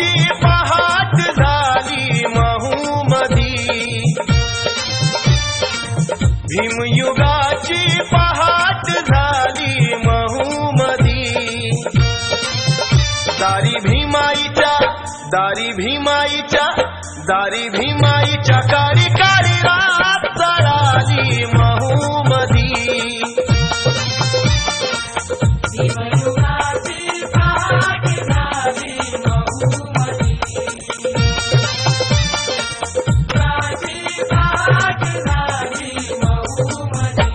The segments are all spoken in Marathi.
भीमयुगाची पहाट झाली महूमधी, भीमयुगाची पहाट झाली महूमधी। दारी भीमाईच्या कारी कारी रात जळाली महूमधी। भीमयुगाची पहाट झाली महूमधी, युगाची पहाट झाली महूमधी।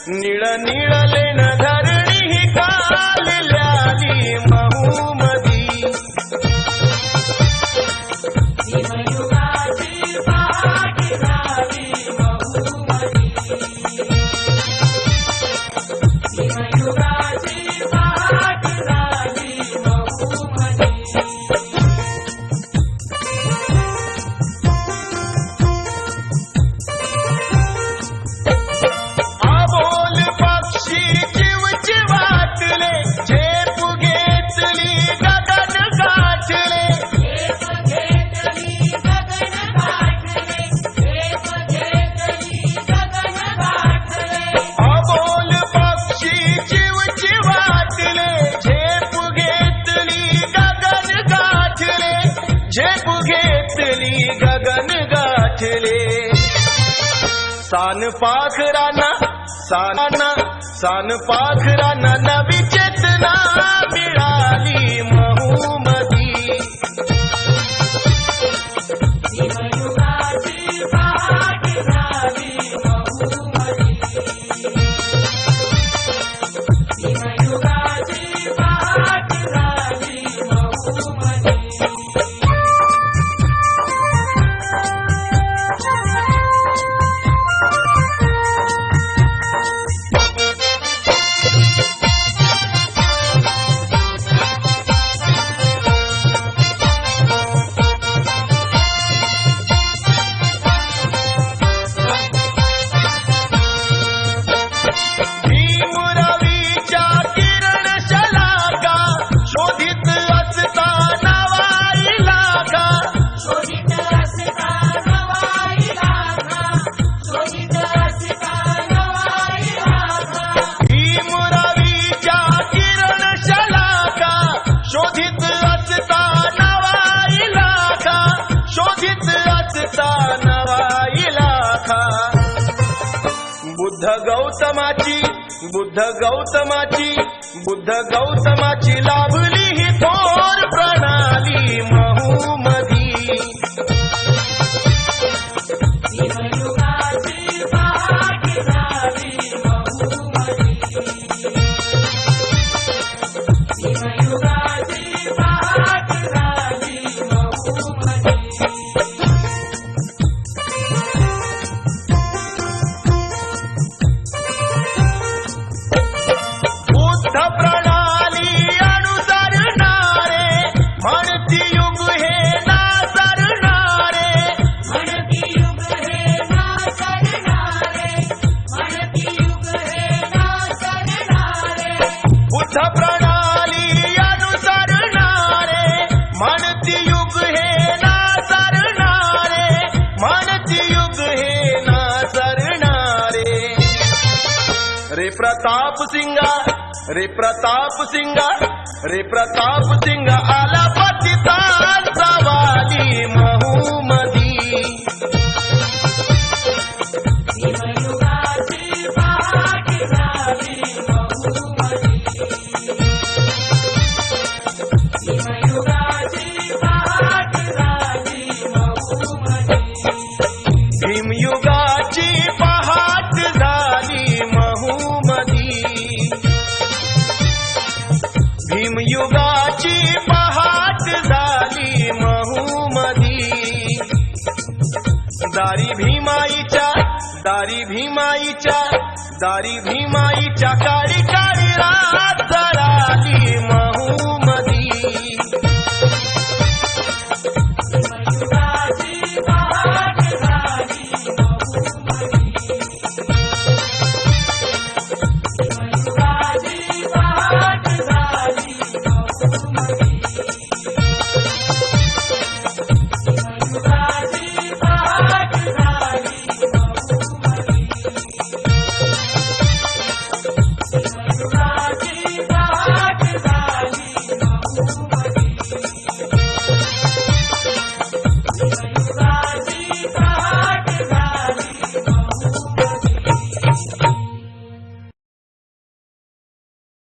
नीळ नीळलेन धरणी ही कालल्याली महूमधी। भीमयुगाची पहाट झाली महूमधी, भीमयुगाची पहाट झाली महूमधी। गगन गाठले सान पाखरांना नवी चेतना मिळाली महूमधी। भीमयुगाची पहाट झाली महूमधी, भीमयुगाची पहाट झाली महूमधी। बुद्ध गौतमाची लाभली ही थोर प्रणाली महूमधी। भीमयुगाची पहाट झाली महूमधी, भीमयुगाची पहाट झाली महूमधी। रे प्रताप सिंगा आला पतितांचा वाली महूमधी। बहुमती भीमयुगाची पहाट झाली बहुमती भीमयुगाची पहाट झाली महूमधी भीमयुगाची पहाट झाली महूमधी दारी भीमाईच्या काळी काळी